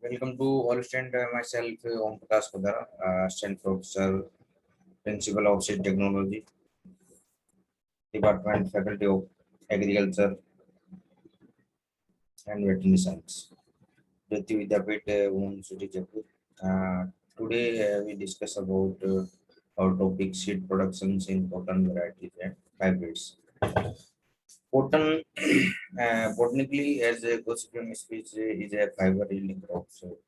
Welcome to all students. Myself, Om Prakash Godara, Assistant Professor, Principal of Seed Technology, Department, Faculty of Agriculture and Veterinary Science. VIDYAPEETH, City, JAYPUR. Today, we discuss about our topic seed productions in cotton varieties and hybrids. Cotton, botanically, as a gossypium species, is a fiber yielding crop. So,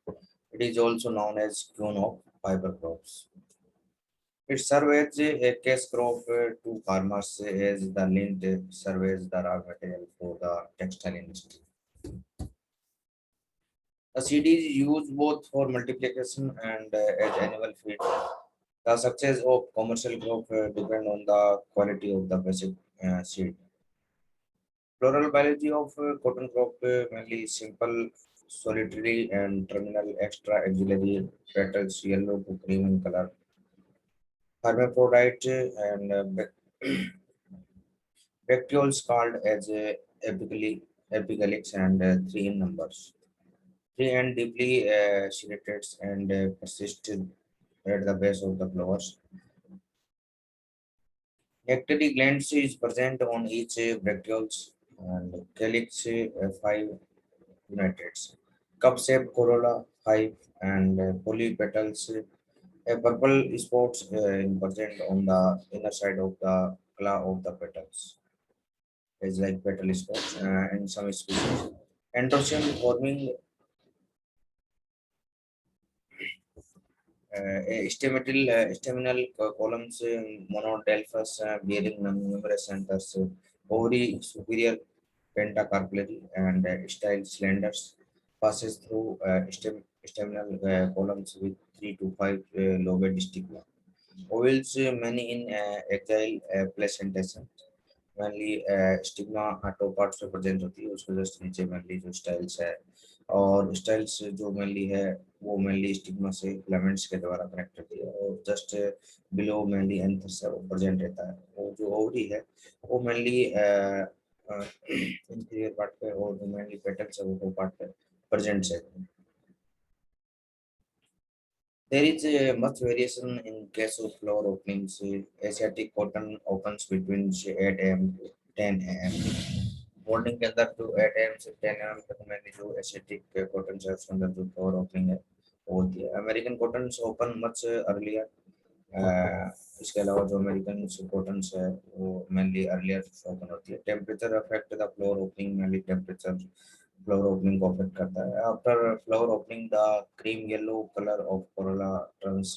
it is also known as clone of fiber crops. It serves as a cash crop to farmers as the lint serves the raw material for the textile industry. The seed is used both for multiplication and as animal feed. The success of commercial crop depend on the quality of the basic seed. Floral biology of cotton crop mainly simple, solitary and terminal extra axillary petals yellow to cream in color. Hermaphrodite and bracteoles called as epigallix and three in numbers. Three and deeply serrated and persisted at the base of the flowers. Nectary glands is present on each bracteoles and calyx five united. Cup-shaped corolla five and polypetals. A purple spots present on the inner side of the claw of the petals. Is like petal spots in some species. Androecium forming staminal columns, monodelphous, bearing numerous centers, ovary superior pentacarpellary and style slenders, passes through staminal columns with 3 to 5 lobed stigma. Ovals many in agile placentation. mainly stigma top part पे present होती है उसको just नीचे mainly जो styles है और styles जो mainly है वो मेनली स्टिग्मा से फिलामेंट्स के द्वारा कनेक्ट होती है और जस्ट बिलो मेनली एंथस है वो प्रेजेंट रहता है वो जो ओवरी है वो मेनली इंटीरियर पार्ट पे और जो मेनली पेटल्स है वो टॉप पार्ट पे प्रेजेंट है. There is much variation in case of flower openings. Asiatic cotton opens between say, 8 a.m. to 10 a.m. Morning के अंदर जो 8 a.m. से 10 a.m. तक मैंने जो एशियाटिक कॉटन है उसके अंदर जो फ्लोर ओपनिंग है वो होती है. American cotton open much earlier. इसके अलावा जो अमेरिकन कॉटन है वो मेनली अर्लियर ओपन होती है. Temperature affect the floor opening mainly temperature flower opening को affect करता है. After flower opening, the cream yellow color of corolla turns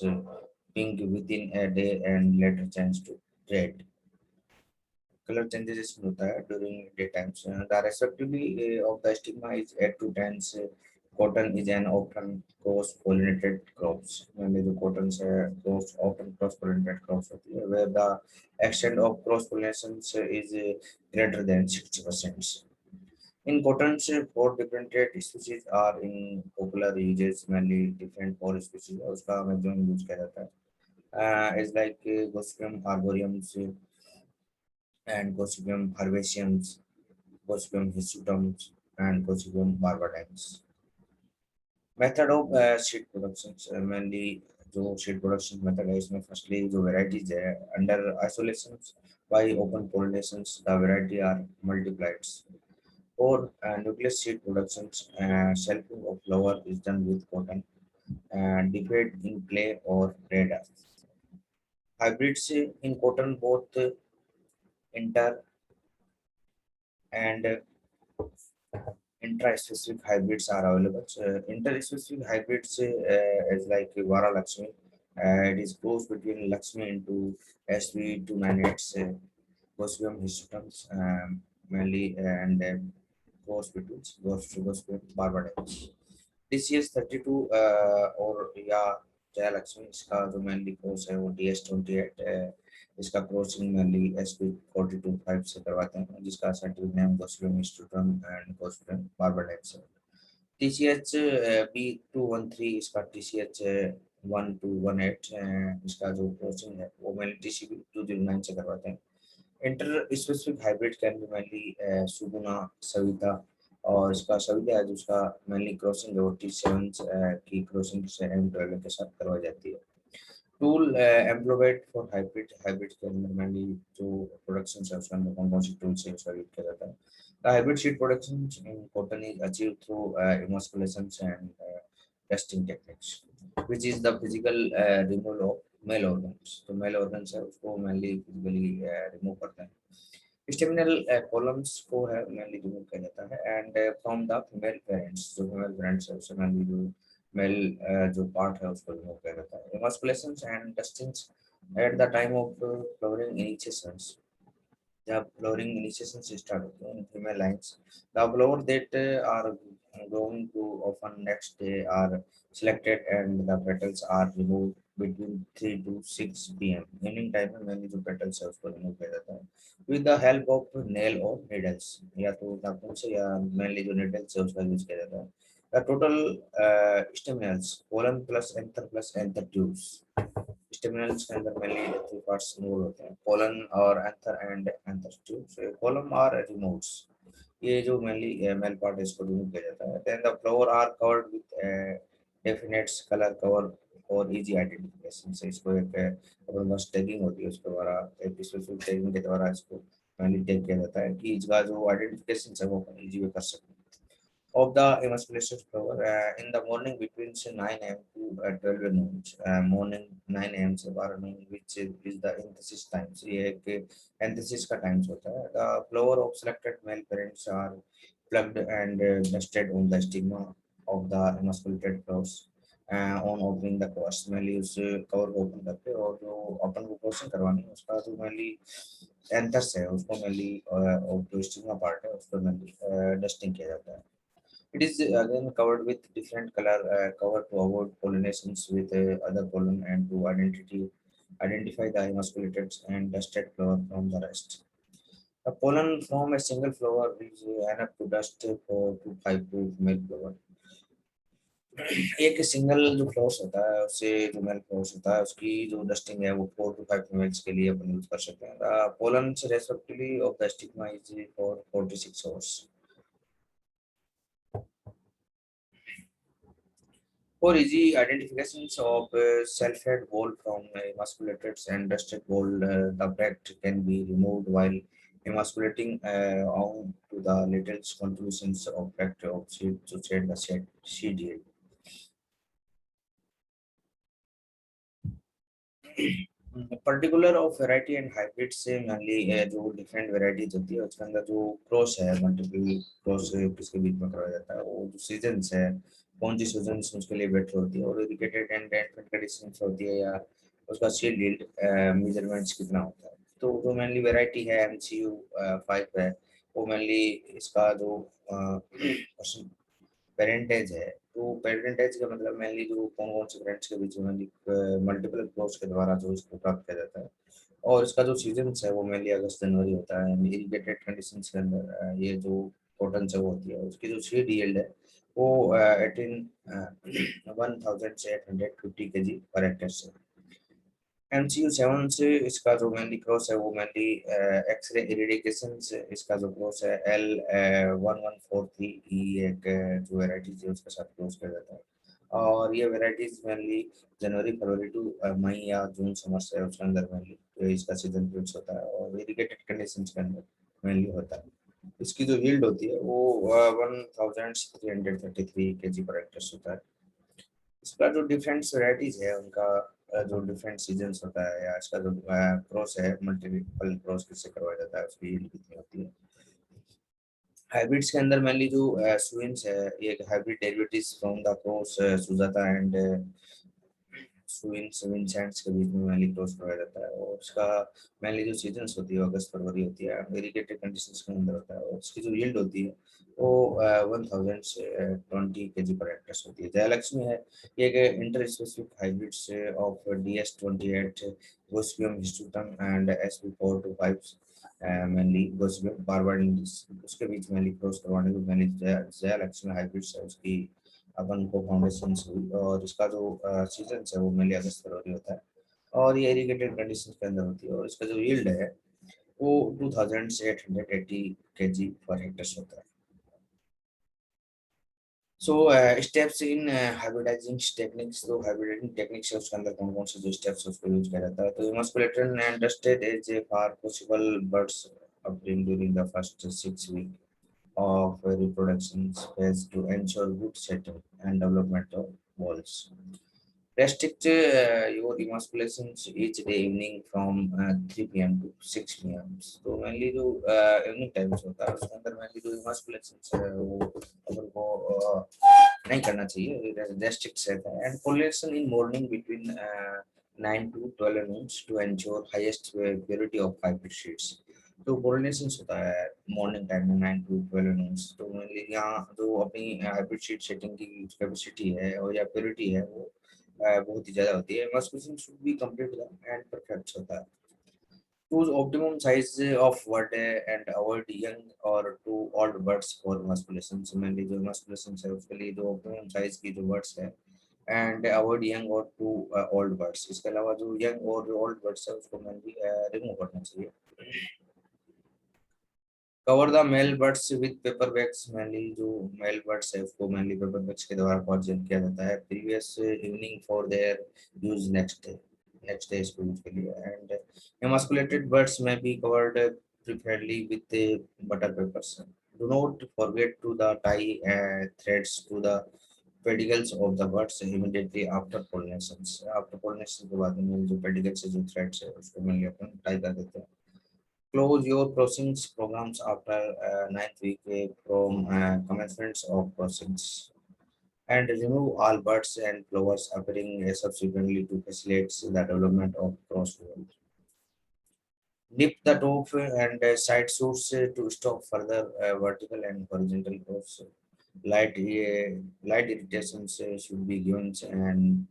pink within a day and later change to red. Color changes इसमें होता है during daytime. The respectively of the stigma is 8 to 10. Cotton is an often cross-pollinated crops. mainly the cotton है cross often cross-pollinated crops होती है where the extent of cross-pollination is greater than 60%. In cotton, four different species are in popular uses, mainly different four species. उसका maximum use किया जाता है. Is like Gossypium arboreums and Gossypium herbaceums, Gossypium hirsutums, and Gossypium barbadense. Method of seed production mainly जो seed production method है इसमें firstly जो varieties है under isolations by open pollinations the variety are multiplied. For nucleus seed productions, shelving of flower is done with cotton and dipped in clay or red earth. Hybrids in cotton both inter and intra-specific hybrids are available. So, inter-specific hybrids is like Vara Lakshmi. It is close between Lakshmi into SV298 Gossypium hirsutums mainly and cross between Gossypium barbadense. TCS 32 और या जयलक्ष्मी इसका जो mainly course है वो DS28 इसका crossing mainly SP42 से करवाते हैं जिसका certificate name Gossypium institutum and Gossypium barbadense है. TCH B213 इसका TCH 1218 इसका जो क्रॉसिंग है वो मेनली TCB 209 से करवाते हैं. Inter specific hybrid can be mainly Suguna Savita और इसका सुविधा है जो उसका मेनली क्रॉसिंग है वो T7 की क्रॉसिंग से M12 के साथ करवाई जाती है। टूल एम्प्लॉयड फॉर हाइब्रिड के अंदर मेनली जो प्रोडक्शन है उसके अंदर कौन कौन सी टूल्स है उसका यूज किया जाता है। The hybrid seed production in cotton is achieved through emasculations and testing techniques, which is the physical removal of male organs. तो male organs है उसको mainly physically remove करते हैं। स्टेमिनल कॉलम्स को है मेनली रिमूव किया जाता है and from the female parents जो फीमेल पेरेंट्स है उससे मेनली जो मेल जो पार्ट है उसको रिमूव किया जाता है। Emasculations and testings at the time of flowering initiations, जब फ्लोरिंग इनिशिएशन से स्टार्ट होते हैं female lines, the flower that are grown to often next day are selected and the petals are removed between 3 to 6 p.m. Evening time में मैंने जो petals है उसको remove किया जाता है with the help of nail और नीडल्स, या तो नाखून से या मेनली जो नीडल्स है उसका यूज किया जाता है। The total staminal column plus anther tubes, staminals के अंदर मेनली थ्री पार्ट्स इन्वॉल्व होते हैं कोलन और anther and anther tubes. Column are removes, ये जो मेनली मेल पार्ट है इसको रिमूव किया जाता है। Then the flower are covered with definite colour cover और इजी आइडेंटिफिकेशन से इसको एक अपने पास टैगिंग होती है उसके द्वारा एक स्पेशल टैगिंग के द्वारा इसको मेनली टैग किया जाता है कि इसका जो आइडेंटिफिकेशन है वो इजी वे कर सकते हैं। Of the emasculated flower in the morning between say 9 a.m. to 12 noon, morning 9 a.m. से 12 noon, which is the anthesis time. So ये एक anthesis का times होता है। The flower of selected male parents are plucked and dusted on the stigma of the emasculated flowers on opening the course। mainly उस cover को open करके और जो open को portion करवानी है उसका जो mainly anthers है उसको mainly और जो stigma part है उसको mainly dusting किया जाता है। It is again covered with different color cover to avoid pollinations with other pollen and to identify the emasculated and dusted flower from the rest. The pollen from a single flower is enough to dust for to 5 to male flower। एक single जो floors होता है उससे जो mail floors होता है उसकी जो डस्टिंग है वो 4 to 5 फीमेल्स के लिए अपन यूज कर सकते हैं। पोलन से respectively of the stigma is for 46 hours। For easy identifications of self-head wall from emasculated and dusted wall, the bract can be removed while emasculating on to the little contributions of bract of seed to shade the seed yield। Particular of variety and hybrid से mainly जो different varieties होती है उसके अंदर जो cross है multiple cross किसके बीच में करवाया जाता है वो जो सीजन्स है कौन सी सीजन्स उसके लिए बेटर होती है और इरिगेटेड एंड रेनफेड कंडीशंस होती है या उसका सीड यील्ड मेजरमेंट्स कितना होता है। तो जो मेनली वैरायटी है MCU 5 है वो मेनली इसका जो पेरेंटेज है तो पेरेंटेज का मतलब मेनली जो कौन कौन से पेरेंट्स के बीच में मल्टीपल क्रॉस के द्वारा जो इसको प्राप्त किया जाता है और इसका जो सीजन है वो मेनली अगस्त जनवरी होता है। इरिगेटेड कंडीशंस के अंदर ये जो कॉटन से वो होती है उसकी जो सीड यील्ड है वो 18,850 kg पर हेक्टेयर से। MCU 7 से इसका जो मेनली क्रॉस है वो मेनली एक्सरे इरिडिकेशन से इसका जो क्रॉस है L1143 एक जो वेराइटीज है उसके साथ क्रॉस किया जाता है और ये varieties mainly January February to May या जून समर से उसके अंदर मेनली इसका सीजन फ्रूट्स होता है और इरिगेटेड कंडीशंस के अंदर मेनली होता है। इसकी जो यील्ड होती है वो 1333 kg पर हेक्टेयर होता है। इसका जो डिफरेंट वेराइटीज है उनका जो डिफरेंट सीजन्स होता है या इसका जो क्रॉस है मल्टीपल क्रॉस किससे करवाया जाता है उसकी यील्ड कितनी होती है। हाइब्रिड्स के अंदर मेनली जो स्विंस है ये hybrid derivatives from the cross Sujata and Vincent's के बीच में मेनली क्रॉस करवाया जाता है और इसका मेनली जो सीजन्स होती है अगस्त फरवरी होती है इरिगेटेड कंडीशंस के अंदर होता है और इसकी जो यील्ड होती है वो 1020 kg पर हेक्टेयर होती है। जयलक्ष्मी है ये एक inter specific hybrids of DS28 Gossypium hirsutum and SP425 mainly Gossypium barbadense उसके बीच मेनली क्रॉस करवाने को मेनली जयलक्ष्मी हाइब्रिड्स है उसकी अपन को फाउंडेशन हुई और इसका जो सीजन है वो मेनली अगस्त फरवरी होता है और ये इरिगेटेड कंडीशन के अंदर होती है और इसका जो यील्ड है वो 2880 kg पर हेक्टेयर होता है। So steps in hybridizing techniques, तो hybridizing techniques है उसके अंदर कौन कौन से जो steps उसको यूज किया जाता है, तो emasculated and tested as a far possible birds upbring during the first 6 weeks of reproduction phase to ensure good setting and development of balls. Restrict your emasculations each day evening from 3 p.m. to 6 p.m. तो mainly जो evening times होता है उसके अंदर mainly जो emasculations है वो अपन को नहीं करना चाहिए, restricts रहता है, and pollination in morning between 9 to 12 noon to ensure highest purity of hybrid seeds. तो पोलिनेशन होता है मॉर्निंग टाइम में 9 टू 12 नून, तो mainly यहाँ जो अपनी हाइब्रिड सीड सेटिंग की कैपेसिटी है और या प्योरिटी है वो बहुत ही ज्यादा होती है, mastication should be complete and perfect होता है। Choose optimum size of bird and avoid young or too old birds for musculation. So mainly जो musculation है उसके लिए जो optimum size की जो birds है and avoid young or too old birds. इसके अलावा जो young और old birds है उसको mainly remove करना चाहिए। Cover the male birds with paper bags, mainly जो मेल बर्ड्स है उसको mainly पेपर बैग्स के द्वारा कॉन्जेक्ट किया जाता है previous evening for their use next day इसको यूज के लिए, and emasculated birds may be covered preferably with butter papers. Do not forget to the tie threads to the pedicles of the birds immediately after pollination. After pollination के बाद में जो pedicles से जो threads है उसको mainly अपन tie कर देते हैं। Close your crossings programs after ninth week from commencements of crossings, and remove all buds and flowers appearing subsequently to facilitate the development of cross growth. Dip the top and side shoots to stop further vertical and horizontal growth. Light irritations should be given, and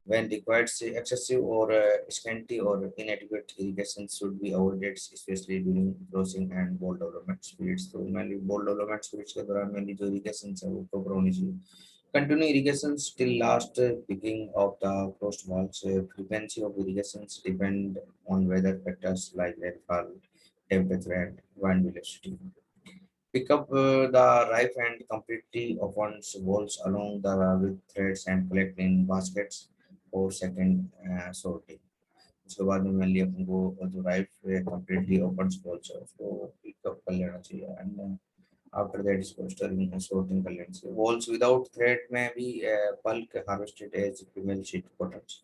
when required, say excessive or scanty or inadequate irrigation should be avoided, especially during crossing and ball development speeds. तो mainly ball development speeds के दौरान mainly जो irrigation है वो proper होनी चाहिए. Continue irrigation till last picking of the frost balls. Frequency of irrigations depend on weather factors like rainfall, temperature, and wind velocity. Pick up the ripe and completely opened balls along the with threads and collect in baskets for second sorting. उसके बाद में mainly अपन को जो ripe completely open balls है उसको pick up कर लेना चाहिए, and after that इसको storing sorting कर लेना चाहिए. Balls without thread में भी bulk harvested as female sheet cottons.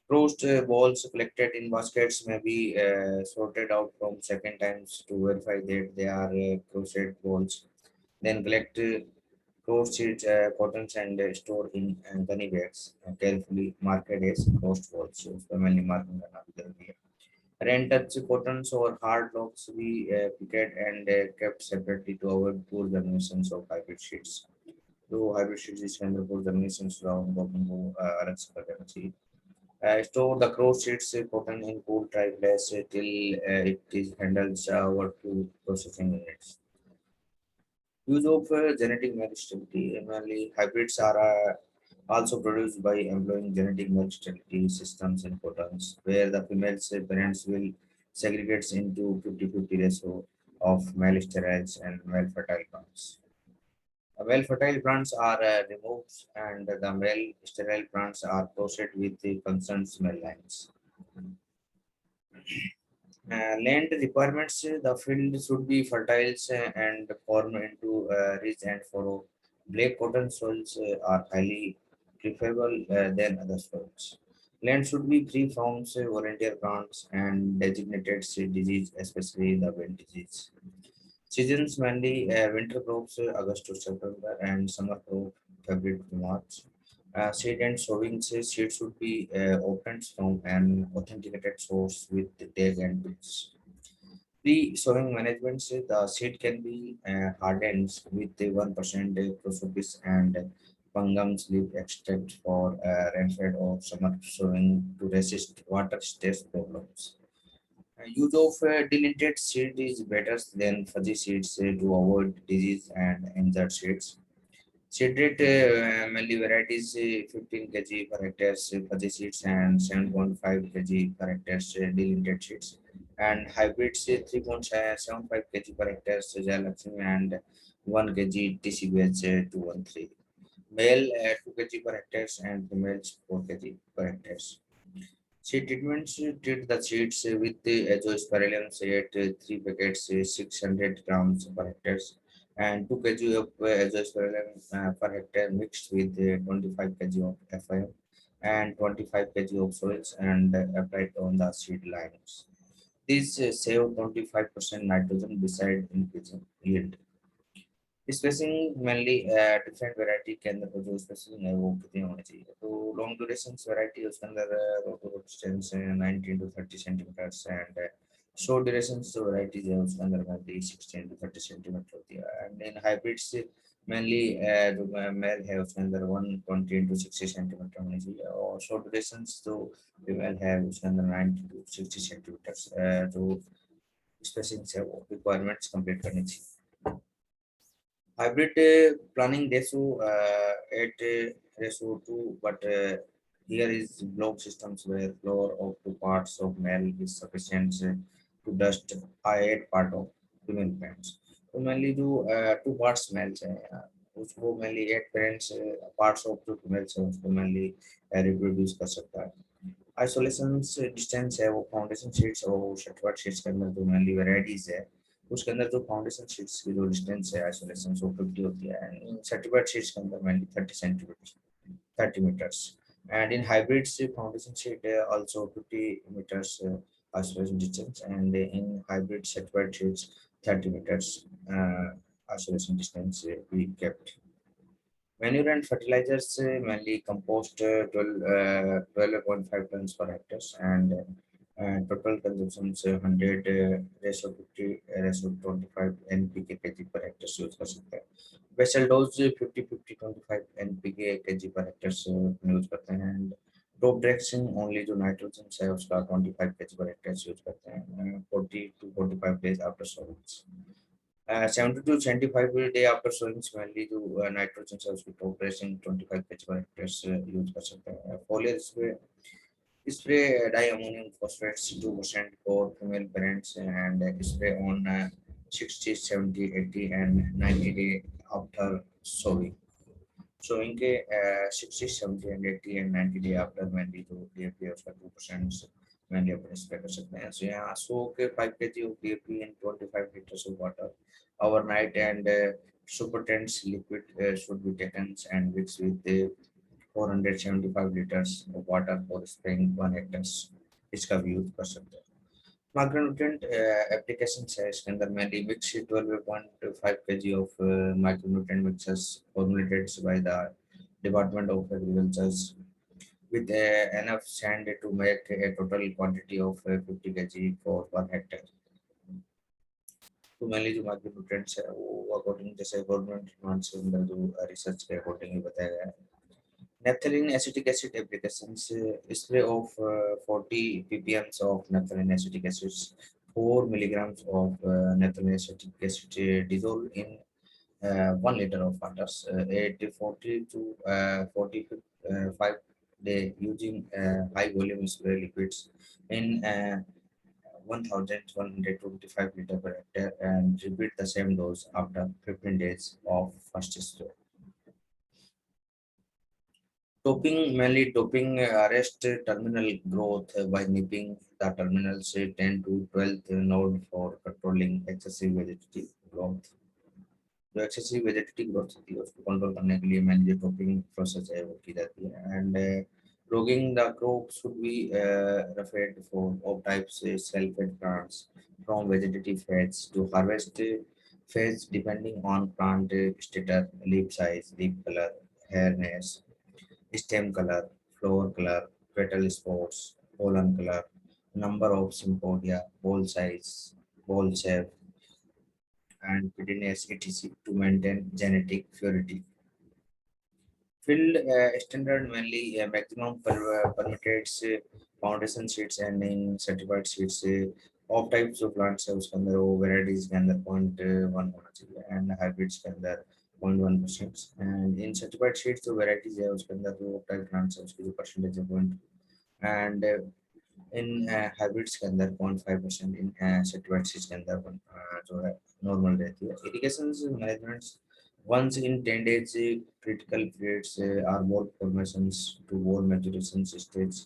Roast balls collected in baskets may be sorted out from second times to verify that they are crochet balls. Then collect roast seeds, cottons, and store in gunny bags, carefully marked as roast balls. So, family marking करना भी जरूरी है. Rain touch cottons or hard logs be picked and kept separately to avoid poor germinations of hybrid seeds. तो hybrid seeds इसके अंदर poor germinations हुआ उनको अपन को अलग से कर देना चाहिए. Store the crow seeds cotton in cool dry place till it is handled over to processing units. Use of genetic male sterility. Mainly, hybrids are also produced by employing genetic male sterility systems in cottons, where the females parents will segregate into 50-50 ratio of male steriles and male fertile plants. Male fertile plants are removed and the male sterile plants are processed with the concerned smell lines. Land requirements, the field should be fertile and form into ridge and furrow. Black cotton soils are highly preferable than other soils. Land should be free from volunteer plants and designated seed disease, especially the wind disease. Seasons mainly winter crops August to September and summer crop February to March. Seed and sowing seed should be obtained from an authenticated source with the tag and bits. Pre-sowing management the seed can be hardened with the 1% prosopis and pungum's leaf extract for rainfed or summer sowing to resist water stress problems. Use of deleted seed is better than fuzzy seeds to avoid disease and injured seeds. Seed rate mainly varieties 15 kg per hectare fuzzy seeds and 7.5 kg per hectare deleted seeds, and hybrids 3.75 kg per hectare Jayalakshmi and 1 kg TCBH 213. Male 2 kg per hectares and females 4 kg per hectares. Seed treatments treat the seeds with the azospirillum at 3 packets 600 grams per hectares and 2 kg of azospirillum per hectare mixed with 25 kg of FIM and 25 kg of soils and applied on the seed lines. These save 25% nitrogen beside increasing yield. Spacing mainly different variety के अंदर जो spacing है वो कितनी होनी चाहिए तो long duration variety उसके अंदर row to distance 19 to 30 centimetres and short duration जो वैरायटीज है उसके अंदर मेनली 16 to 30 सेंटीमीटर होती है एंड इन हाइब्रिड्स मेनली जो मेल है उसके अंदर 120 to 60 सेंटीमीटर होनी चाहिए और शॉर्ट ड्यूरेशन जो फीमेल है उसके अंदर 90 to 60 सेंटीमीटर्स जो स्पेसिंग है वो रिक्वायरमेंट्स कंप्लीट करनी चाहिए hybrid planning ratio 8 ratio 2 but here is block systems where floor of two parts of male is sufficient to dust 8 part of female plants तो mainly जो two parts males हैं उसको mainly 8 parents parts of two females हैं उसको mainly reproduce कर सकता है isolation distance है वो फाउंडेशन शीट्स और शटवर्ड शीट्स के अंदर जो मेनली वेराइटीज है उसके अंदर जो फाउंडेशन शीट्स की जो डिस्टेंस है आइसोलेशन वो 50 होती है एंड सर्टिफाइड शीट्स के अंदर mainly 30 centimetre 30 meters and in hybrids foundation sheet also 50 meters isolation distance and in hybrid certified sheets 30 meters isolation distance we kept. Manure and fertilizers mainly compost 12.5 tons per hectare and total consumption is 100 ratio 50 ratio 25 NPK kg per hectare use कर सकते हैं. Basal dose 50 25 NPK kg per hectare use करते हैं and top dressing only जो nitrogen है उसका 25 kg per hectare use करते हैं 40 to 45 days after sowing. 70 to 75 day after sowing mainly जो नाइट्रोजन है उसकी top dressing 25 kg per hectare use कर सकते हैं foliar spray di ammonium phosphates 2% for female parents and spray on 60 70 80 and 90 day after sowing showing के 60 70 and 80 and 90 day after mainly जो DAP है उसका 2% mainly अपन स्प्रे कर सकते हैं so यहाँ 100 के 5 kg of DAP and 25 liters of water overnight and super dense liquid should be taken and mixed with the 475 liters of water for spraying 1 hectare इसका भी यूज कर सकते हैं माइक्रोन्यूट्रिएंट एप्लीकेशन है इसके अंदर mainly mix 12.5 kg of micronutrient mixes formulated by the Department of Agriculture with enough sand to make a total quantity of 50 kg for 1 hectare. तो mainly जो micronutrients है वो अकॉर्डिंग जैसे गवर्नमेंट डिमांड से अंदर जो रिसर्च के अकॉर्डिंग ही बताया गया है naphthalene acetic acid applications spray of 40 ppm of naphthalene acetic acids 4 milligrams of naphthalene acetic acid dissolved in 1 liter of water at 40 to 45 day using high volume spray liquids in 1125 liter per hectare and repeat the same dose after 15 days of first spray. Topping mainly topping arrest terminal growth by nipping the terminals 10 to 12th node for controlling excessive vegetative growth. जो excessive vegetative growth होती है उसको control करने के लिए mainly जो topping process है वो की जाती है and rogging the crop should be referred for all types self-fed plants from vegetative phase to harvest phase depending on plant status, leaf size, leaf color, hairness, stem color, flower color, petal spots, pollen color, number of symphodia, ball size, ball shape, and pittiness etc. to maintain genetic purity. Field standard mainly maximum permitted foundation seeds and in certified seeds of types of plants है उसके अंदर वो varieties के अंदर 0.1 होना चाहिए and hybrids के अंदर 0.1% and in certified seeds जो varieties है उसके अंदर जो type plants है उसकी जो percentage है 0.2 and In hybrids के अंदर 0.5%, in certified seeds के अंदर जो है normal रहती है. Irrigation management once in 10 days critical periods are more formations to more maturation stage.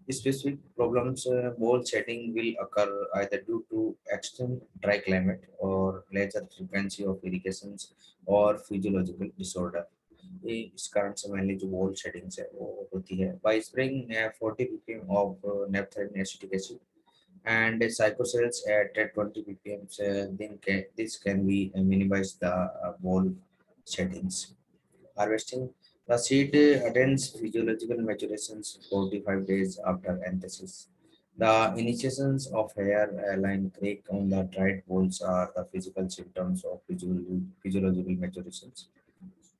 Specific problems, bowl shedding will occur either due to extreme dry climate or lesser frequency of irrigations or physiological disorder. इस कारण से mainly जो wall sheddings है वो होती है. By spraying 40 ppm of naphthalene acetic acid and cyclocells at 20 ppm, then this can be minimize the wall sheddings. Harvesting. The seed attains physiological maturations 45 days after anthesis. The initiations of hair-line crack on the dried bolls are the physical symptoms of physiological maturations.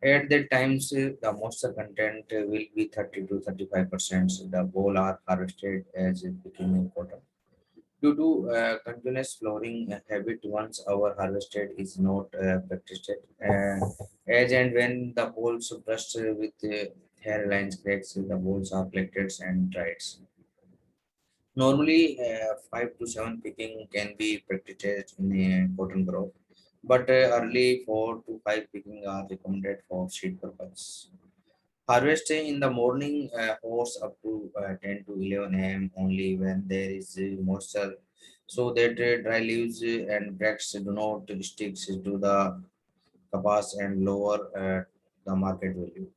At that times, the moisture content will be 30 to 35%. The boll are harvested as picking important. Due to continuous flowering habit, once our harvested is not practiced, as and when the bolls brushed with hairlines cracks, the bolls are collected and dried. Normally, 5 to 7 picking can be practiced in a cotton crop, but early 4 to 5 picking are recommended for seed purpose. Harvesting in the morning holds up to 10 to 11 a.m. only when there is moisture, so that dry leaves and bracts do not stick to the kapas and lower the market value.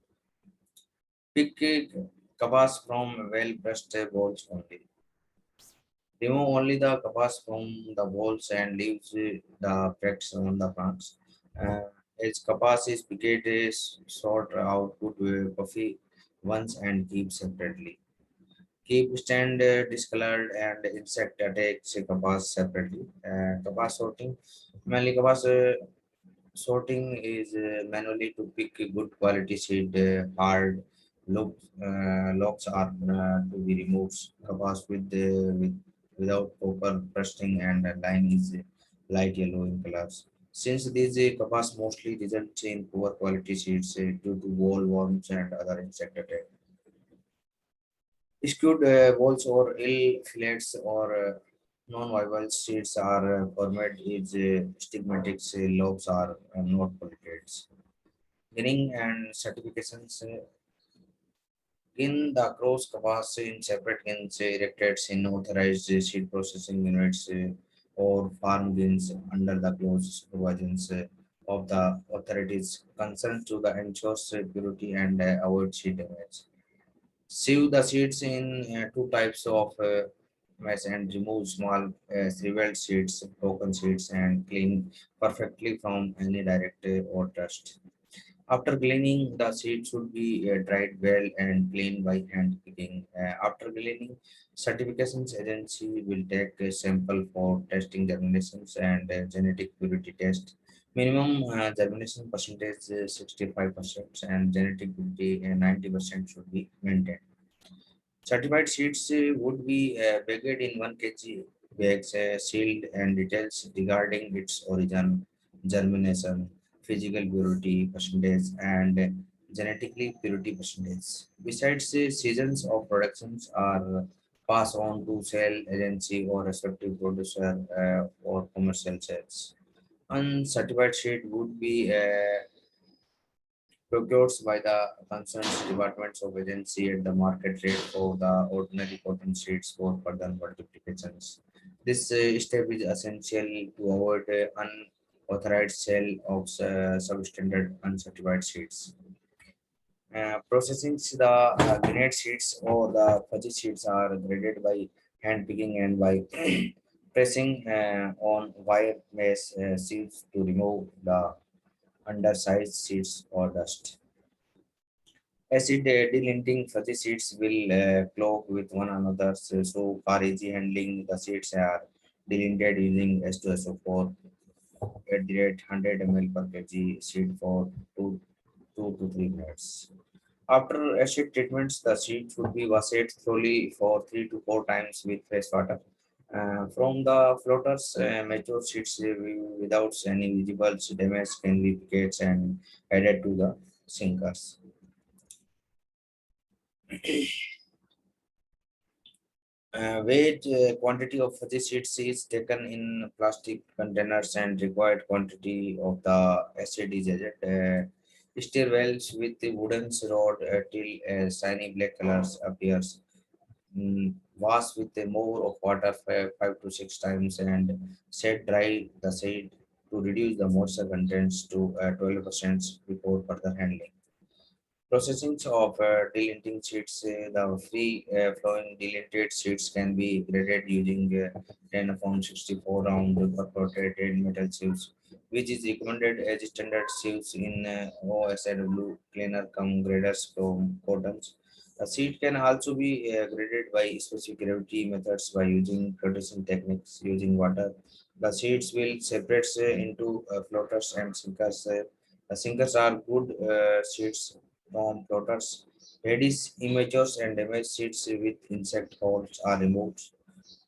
Pick kapas from well pressed balls only. Remove only the kapas from the balls and leaves the bracts on the plants. Uh, as kapas is picked, sort out good puffy ones and keep separately. Keep stand discolored and insect attacks kapas separately. Kapas sorting. Mainly kapas sorting is manually to pick a good quality seed. Hard locks are to be removed. Kapas without proper crusting and line is light yellow in colors. Since these kapas mostly result in poor quality seeds due to wall worms and other insect attacks. Skewed walls or ill fillets or non-viable seeds are formed is stigmatics lobes are not polluted. Greening and certifications in the cross capacity in separate gains erected in authorized seed processing units or farm gains under the close supervisions of the authorities concerned to the ensures purity and avoid seed damage. Sieve the seeds in two types of mess and remove small shriveled seeds, broken seeds, and clean perfectly from any direct or dust. After cleaning, the seed should be dried well and cleaned by hand picking. After cleaning, certifications agency will take a sample for testing germinations and genetic purity test. Minimum germination percentage is 65% and genetic purity 90% should be maintained. Certified seeds would be bagged in 1 kg bags, sealed, and details regarding its origin, germination, physical purity percentage, and genetically purity percentage. Besides, seasons of productions are passed on to sale agency or respective producer or commercial sales. Uncertified seed would be procured by the concerned departments of agency at the market rate for the ordinary cotton seeds for further multiplications. This step is essential to avoid unauthorized sale of substandard uncertified seeds. Processing the grenade seeds or the fuzzy seeds are graded by hand picking and by pressing on wire mesh seeds to remove the undersized seeds or dust. Acid delinting fuzzy seeds will clog with one another, so for easy handling, the seeds are delinted using S2SO4 at the rate 100 ml per kg seed for 2 to 3 minutes. After acid treatments, the seed should be washed thoroughly for 3 to 4 times with fresh water. From the floaters, mature seeds without any visible damage can be picked and added to the sinkers. Weight quantity of fuzzy seeds is taken in plastic containers and required quantity of the acid is added. Stir wells with the wooden rod till shiny black colors appears. Wash with a more of water 5 to 6 times and set dry the seed to reduce the moisture contents to 12% before further handling. Processing of delinting sheets, the free flowing delinted sheets can be graded using 10 upon 64 round perforated metal sieves, which is recommended as standard sieves in OSW cleaner cum graders from cottons. A seed can also be graded by specific gravity methods by using flotation techniques using water. The seeds will separate into floaters and sinkers. The sinkers are good seeds from floaters. Reddish immature and damaged seeds with insect holes are removed.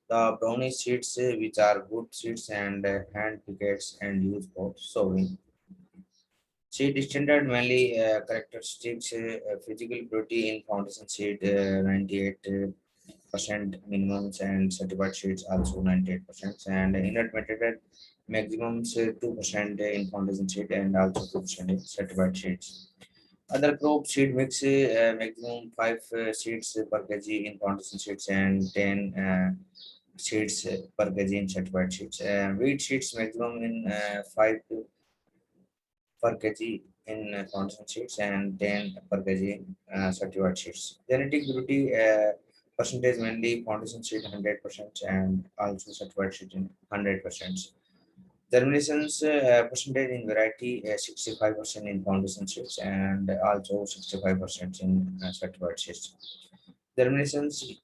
The brownish seeds, which are good seeds and hand pickets and used for sowing. Seed standard mainly characteristics physical purity in foundation seed 98% minimums and certified seeds also 98% and inert material maximums 2% in foundation seed and also 2% in certified seeds. Other crop seed mix maximum 5 seeds per kg in foundation seeds and 10 seeds per kg in certified seeds. Wheat seeds maximum in 5 per kg in foundation seeds and 10 per kg in certified seeds. Genetic purity percentage mainly foundation seed 100% and also certified seed in 100%. Germinations percentage in variety 65% in foundation seeds and also 65% in certified seeds. Germinations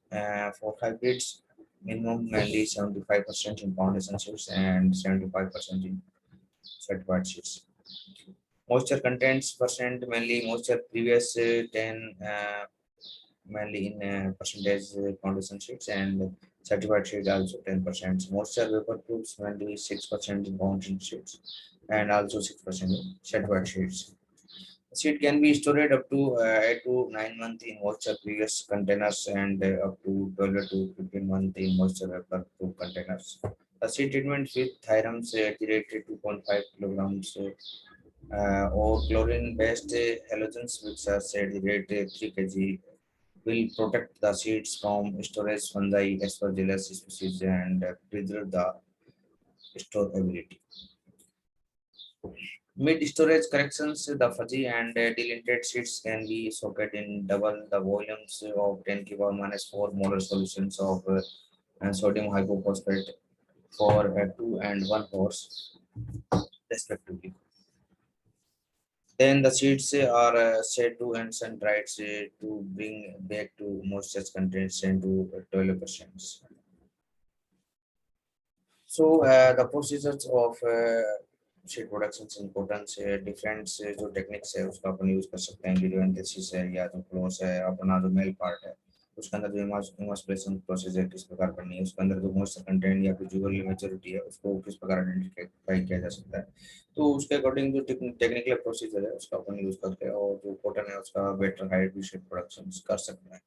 for hybrids minimum mainly 75% in foundation seeds and 75% in certified seeds. Moisture contents percent mainly moisture previous 10 mainly in percentage foundation sheets and certified sheets also 10%. Moisture vapor proofs mainly 6% in foundation sheets and also 6% in certified sheets. Seed can be stored up to 8 to 9 months in moisture previous containers and up to 12 to 15 months in moisture vapor proof containers. The seed treatment with thyrums activated 2.5 kilograms or chlorine-based halogens which are said rate 3 kg will protect the seeds from storage fungi, aspergillus species, and preserve the storability. Mid-storage corrections, the fuzzy and delinted seeds can be soaked in double the volumes of 10 kg minus 4 molar solutions of sodium hypophosphate for 2 and 1 horse respectively. Then the seeds are set to and sun dried to bring back to moisture contents into 12%. So the procedures of seed production importance different जो techniques है उसका अपन use कर सकते हैं video analysis है या जो close है अपना जो मेल पार्ट है उसके अंदर जो इमास्कुलेशन प्रोसेस है किस प्रकार करनी है उसके अंदर जो मॉइस्चर कंटेंट या फिर जुगल मेच्योरिटी है उसको किस प्रकार आइडेंटिफाई किया जा सकता है तो उसके अकॉर्डिंग जो टेक्निकल प्रोसीजर है उसका अपन यूज करते हैं और जो कॉटन है उसका बेटर हाइब्रिड सीड प्रोडक्शन कर सकते हैं